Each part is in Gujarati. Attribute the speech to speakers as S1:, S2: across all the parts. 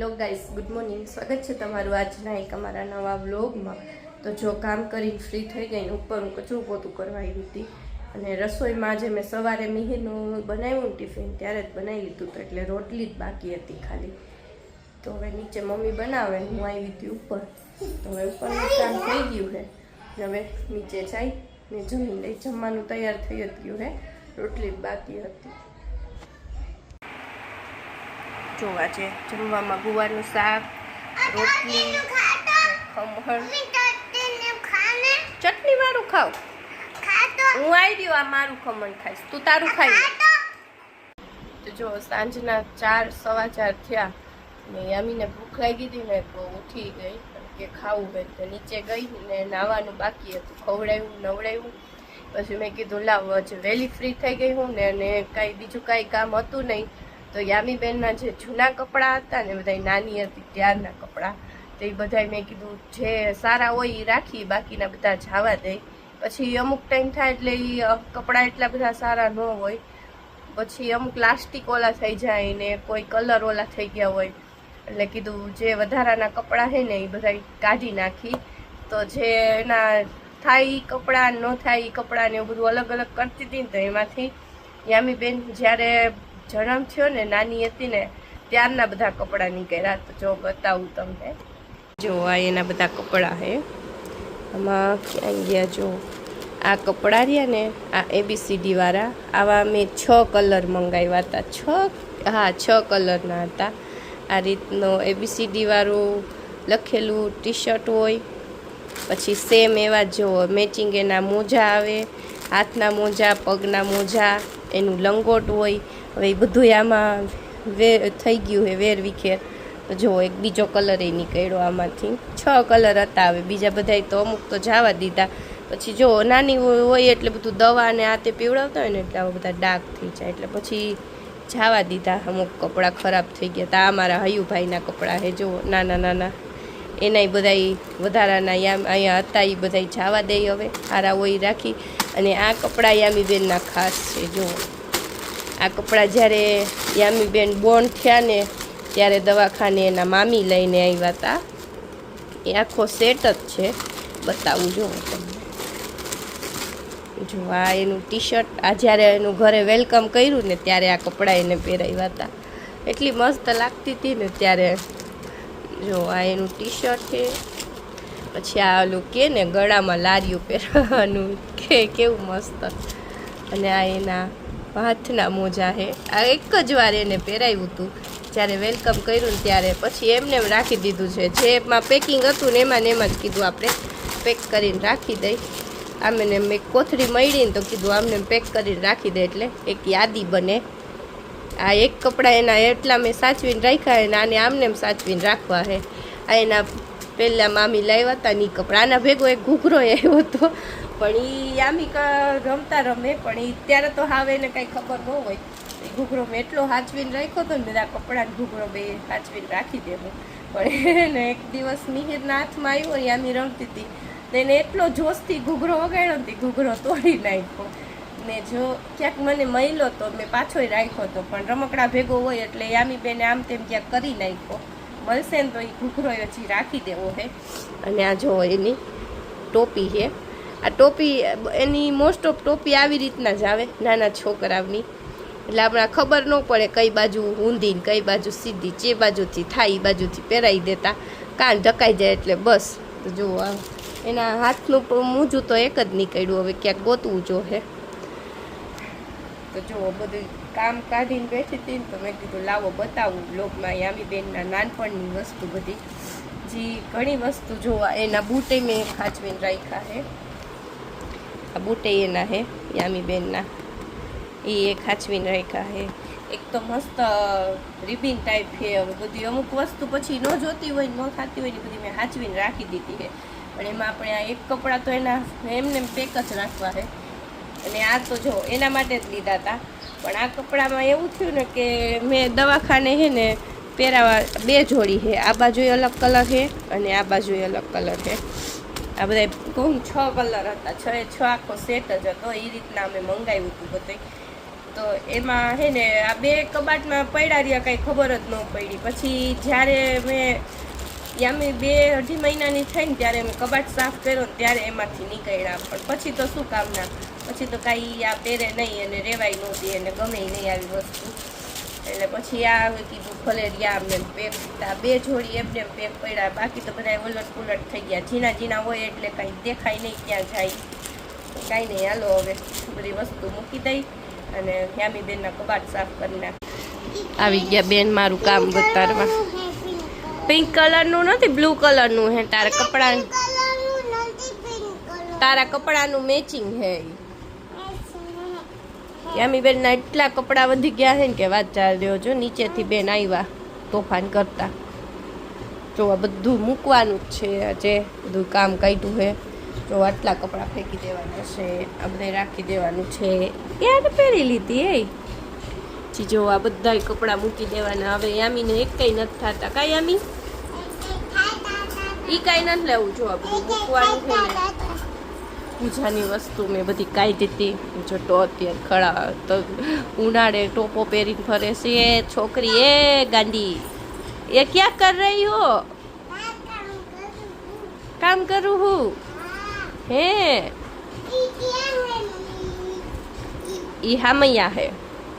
S1: Hello guys, good morning. સ્વાગત છે તમારું આજના એક અમારા નવા વ્લોગમાં. તો જો કામ કરીને ફ્રી થઈ ગઈ ને ઉપર હું કચરું પોતું કરવા આવી હતી અને રસોઈમાં આજે મેં સવારે મિહિરનું બનાવ્યું ટિફિન ત્યારે જ બનાવી લીધું તો એટલે રોટલી જ બાકી હતી ખાલી. તો હવે નીચે મમ્મી બનાવે, હું આવી હતી ઉપર. તો હવે ઉપરનું કામ થઈ ગયું છે. હવે નીચે જાય ને જમી લઈ. જમવાનું તૈયાર થઈ જ ગયું હે, રોટલી જ બાકી હતી. જોવા છે જમવામાં ગુવારનું શાક, રોટલી, ખમણ. ચટણી વાળું ખાવ? હું આવી ગયો, આ મારું ખમણ ખાઈશ, તું તારું ખાઈ. તો જો સાંજના 4 સવા 4 થયા ને યામીને ભૂખ લાગી હતી ને તો ઉઠી ગઈ કે ખાવું હોય તો નીચે ગઈ ને નાવાનું બાકી હતું, ખવડાવ્યું નવડાવ્યું. પછી મેં કીધું લાવ આજે વહેલી ફ્રી થઈ ગઈ હું ને અને કાંઈ બીજું કાંઈ કામ હતું નહીં. તો યામીબેનના જે જૂના કપડાં હતા ને બધા નાની હતી ત્યારના કપડાં, તો એ બધા મેં કીધું જે સારા હોય એ રાખી, બાકીના બધા જવા દે. પછી અમુક ટાઈમ થાય એટલે એ કપડાં એટલા બધા સારા ન હોય, પછી અમુક પ્લાસ્ટિક ઓલા થઈ જાય ને કોઈ કલર ઓલા થઈ ગયા હોય, એટલે કીધું જે વધારાના કપડાં છે ને એ બધા કાઢી નાખી. તો જે એના થાય એ કપડાં, ન થાય એ કપડાં ને એવું બધું અલગ અલગ કરતી હતી ને તો એમાંથી યામીબેન જ્યારે જન્મ થયો ને નાની હતી ને ત્યારના બધા કપડાં નીકળ્યા. તો જો બતાવું તમને, જો આ એના બધા કપડાં છે. આમાં ક્યાં ગયા? જો આ કપડાં રહ્યા ને આ ABCD વાળા, આવા મેં 6 કલર મંગાવ્યા હતા. 6 કલરના હતા. આ રીતનો ABCD વાળું લખેલું ટી શર્ટ હોય, પછી સેમ એવા જો મેચિંગ એના મોજા આવે, હાથના મોજા, પગના મોજા, એનું લંગોટ હોય. હવે એ બધું આમાં થઈ ગયું છે વેર વિખેર. તો જો એક બીજો કલર એ નીકળ્યો આમાંથી. 6 કલર હતા. હવે બીજા બધા તો અમુક તો જવા દીધા. પછી જો નાની હોય એટલે બધું દવા ને આ તે પીવડાવતા હોય ને એટલે આવા બધા ડાઘ થઈ જાય એટલે પછી જવા દીધા. અમુક કપડાં ખરાબ થઈ ગયા હતા. આ મારા હયુભાઈના કપડાં છે જો નાના નાના, એનાય બધા વધારાના અહીંયા હતા એ બધા જવા દે. હવે સારા હોય રાખી. અને આ કપડાં યામીબેનના ખાસ છે. જો આ કપડાં જ્યારે યામીબેન બોર્ન થયા ને ત્યારે દવાખાને એના મામી લઈને આવ્યા હતા. એ આખો સેટ જ છે, બતાવું જો તમને. જો આ એનું ટી શર્ટ, આ જ્યારે એનું ઘરે વેલકમ કર્યું ને ત્યારે આ કપડાં એને પહેરાવ્યા હતા. એટલી મસ્ત લાગતી હતી ને ત્યારે. જો આ એનું ટી શર્ટ છે. પછી આ ઓલું કે ને ગળામાં લારીઓ પહેરવાનું કે કેવું મસ્ત. અને આ એના હાથના મોજા છે. આ એક જ વાર એને પહેરાવ્યું હતું જ્યારે વેલકમ કર્યું ને ત્યારે. પછી એમને એમ રાખી દીધું છે. જે એમાં પેકિંગ હતું ને એમાં જ કીધું આપણે પેક કરીને રાખી દઈ. આમને મેં કોથળી મળી ને તો કીધું આમને પેક કરીને રાખી દે એટલે એક યાદી બને. આ એક કપડાં એના એટલા મેં સાચવીને રાખ્યા ને આને આમને એમ સાચવીને રાખવા છે. આ એના પહેલાં મામી લાવ્યા હતા ને કપડાં. આના ભેગો એક ઘૂઘરો આવ્યો હતો પણ એ યામી રમતા રમે પણ એ ત્યારે તો હવે એને કાંઈ ખબર ન હોય. એ ઘૂઘરો મેં એટલો સાચવીને રાખ્યો હતો ને બધા કપડાને ઘૂઘરો બે સાચવીને રાખી દેવો. પણ એને એક દિવસ મિહિરના હાથમાં આવ્યો, યામી રમતી હતી એને એટલો જોશથી ઘૂઘરો વગાડ્યો ને ઘૂઘરો તોડી નાખ્યો. ને જો ક્યાંક મને મળ્યો તો મેં પાછો રાખ્યો હતો પણ રમકડા ભેગો હોય એટલે યામીબેને આમ તેમ ક્યાંક કરી નાખ્યો. મળશે ને તો એ ઘૂઘરો હજી રાખી દેવો છે. અને આ જો એની ટોપી છે. આ ટોપી એની મોસ્ટ ઓફ ટોપી આવી રીતના જ આવે નાના છોકરાઓની, એટલે આપણે ખબર ન પડે કઈ બાજુ ઊંધી ને કઈ બાજુ સીધી, જે બાજુથી થાય એ બાજુથી પહેરાવી દેતા, કાન ઢકાઈ જાય એટલે બસ. તો જુઓ એના હાથનું મૂજું તો એક જ નીકળ્યું, હવે ક્યાંક ગોતવું જોઈએ. તો જુઓ બધું કામ કાઢીને બેઠી હતી ને તો મેં કીધું લાવો બતાવું બ્લોગમાં યામીબેનના નાનપણની વસ્તુ બધી. જે ઘણી વસ્તુ જોવા એના બૂટે મેં ખાચવીને રાખ્યા છે. આ બૂટે એના છે યામીબેનના, એ ખાચવીને રાખ્યા છે. એક તો મસ્ત રિબિન ટાઈપ છે. હવે બધી અમુક વસ્તુ પછી ન જોતી હોય ન થતી હોય ને બધી મેં સાચવીને રાખી દીધી છે. પણ એમાં આપણે આ એક કપડાં તો એના એમને પેક જ રાખવા છે. અને આ તો જો એના માટે જ લીધા હતા. પણ આ કપડામાં એવું થયું ને કે મેં દવાખાને છે ને પહેરાવા 2 જોડી છે. આ બાજુએ અલગ કલર છે અને આ બાજુએ અલગ કલર છે. આ બધા કહું 6 કલર હતા. 6 આખો સેટ જ હતો. એ રીતના અમે મંગાવ્યું હતું બધું. તો એમાં હે ને આ 2 કબાટમાં પડ્યા રહ્યા કાંઈ ખબર જ ન પડી. પછી જ્યારે મેં યામી 2-2.5 મહિનાની થઈને ત્યારે મેં કબાટ સાફ કર્યો ને ત્યારે એમાંથી નીકળ્યા. પણ પછી તો શું કામના, પછી તો કાંઈ આ પહેરે નહીં અને રેવાય નહોતી અને ગમે નહીં આવી વસ્તુ. એટલે પછી આ કીધું ભલે રહ્યા અમને પેક. 2 જોડી એમને પેક પડ્યા, બાકી તો બધા ઉલટ પુલટ થઈ ગયા. ઝીણા ઝીણા હોય એટલે કાંઈ દેખાય નહીં ક્યાં જાય. કાંઈ નહીં, હાલો હવે બધી વસ્તુ મૂકી દઈ અને યામી બેનના કબાટ સાફ કરી નાખ. આવી ગયા બેન મારું કામ બતાડવા. પિંક કલરનું નથી, બ્લુ કલરનું હે. તારા કપડાનું મેચિંગ હે. યામી બેનના એટલા કપડાં વધી ગયા હે ને કે વાત ચાલ્યો. જો નીચેથી બેન આવ્યા તોફાન કરતા. જો આ બધું મૂકવાનું જ છે. જે બધું કામ કાઢ્યું હે. જો આટલા કપડાં ફેંકી દેવાના છે, આ બધા રાખી દેવાનું છે. યાદ પહેરી લીધી એ જો આ બધા કપડાં મૂકી દેવાના. હવે યામીને એક કઈ નથી થતા. કાંઈ યામી ઈ કાંઈ નથી લેવું. જો આ બધું મૂકવાનું છે ને. પૂજાની વસ્તુ મેં બધી કાઢી હતી. જો તો અત્યારે ખડા તો ઉનાળે ટોપો પહેરીને ફરે છે છોકરી. એ ગાંડી એ ક્યાં કર રહી હો? કામ કરું હું હે. ઈ હામૈયા હે.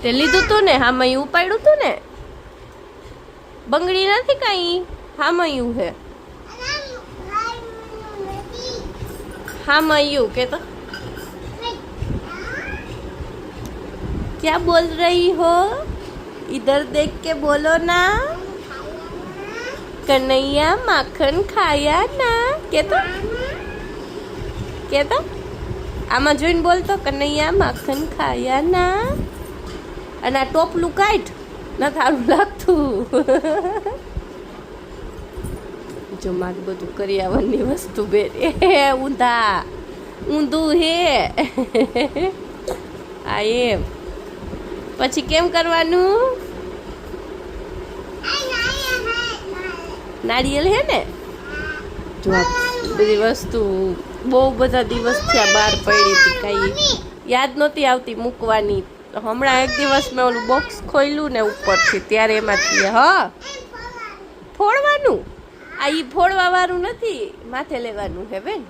S1: તે લીધું તું ને, હામૈયું ઉપાડ્યું તું ને. બંગડી નથી કાંઈ, હામૈયું હે. हामयू के तो क्या बोल रही हो? इधर देख के बोलो ना. कन्हैया माखन खाया ना. के तो आमा જોઈને બોલતો કનૈયા માખન ખાયા ના. અને આ ટોપલું કાઢ ન થારું લાગતું. જો મારું બધું કરિયાવરની વસ્તુ બેન ઊંધું હે. આ એમ પછી કેમ કરવાનું? નારિયેલ હે ને. જો બધી વસ્તુ બહુ બધા દિવસ થયા બહાર પડી હતી, કઈ યાદ નહોતી આવતી મૂકવાની. હમણાં એક દિવસ મેં ઓલું બોક્સ ખોલ્યું ને ઉપરથી, ત્યારે એમાંથી હા ફોડવાનું. આ ઈ ફોડવા વાળું નથી, માથે લેવાનું હે બેન.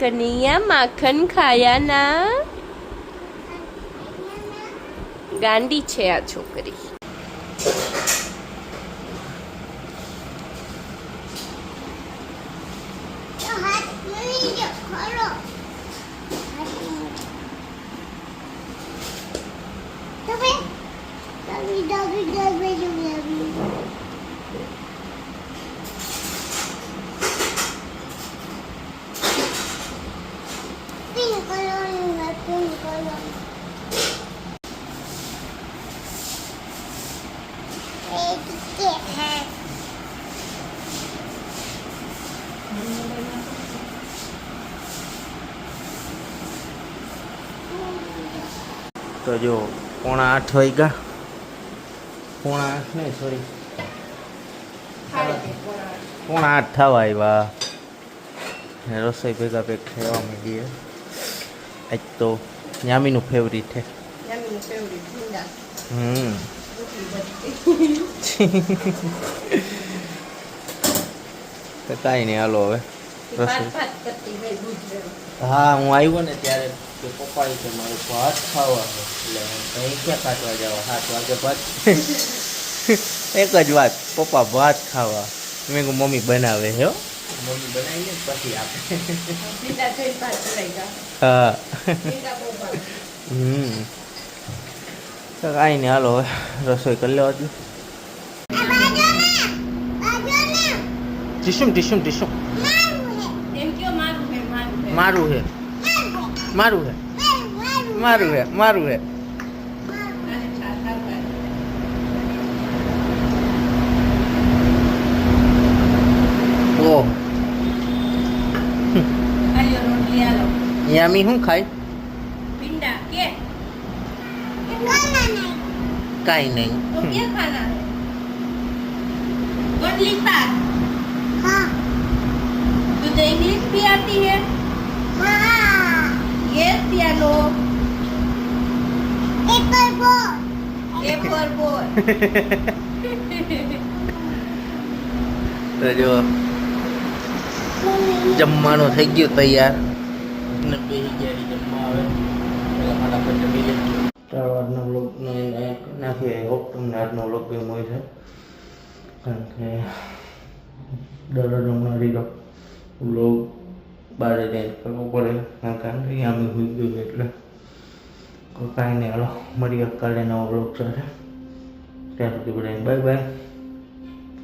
S1: કનૈયા માખન ખાયા ના. ગાંડી છે આ છોકરી.
S2: તો જો 7:45 વાગ્યા. 7:45 નહીં, સોરી 7:45 થવા આવ્યા. રસોઈ ભેગા ભેગ ખાવા માંડીએ. આજ તો યામીનું ફેવરિટ છે. તો કાંઈ નહીં, હાલો હવે રસોઈ. હા, હું આવ્યો ને ત્યારે પપ્પા કે મારે ભાત ખાવા છે, એટલે અહીં ક્યાં કાઢવા જાવ? 7 વાગે ભાત. એક જ વાત, પપ્પા ભાત ખાવા. મેં કહું મમ્મી બનાવે હે. મમ્મી બનાવીને પછી આપે. હા. તો કાંઈ નહીં, હાલો હવે રસોઈ કરી લેવા દઉં. ટીશુમ ટીશુમ ટીશુમ મારું હે, મારું હે, મારું હે, મારું હે. ઓહ, યામી શું ખાય? કાઈ નહીં.
S1: तुझे इंग्लिश भी आती है? हाँ. Yes, piano. A for ball.
S2: તો જો જમવાનું થઈ ગયું તૈયાર ને બેસી ગયા જમવા આવે પેલા ફટાફટ જમી લે આજનો બ્લોગ નાખી હોપ તમને આજનો બ્લોગ ગમ્યો હોય છે કારણ કે દરરોજ હમણાં રીતો બ્લોગ બારે જઈને કરવો પડે કારણ કે અહીંયા અમે હોઈ ગયું એટલે કાંઈ નહીં હાલો મળીએ કાલે નવો બ્લોગ સાથે ત્યાં સુધી બધાને બાય બાય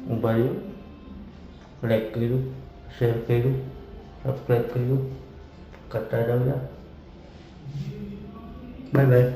S2: ઊભા રહ્યું લાઈક કર્યું શેર કર્યું સબસ્ક્રાઈબ કર્યું કરતા જાવ બાય બાય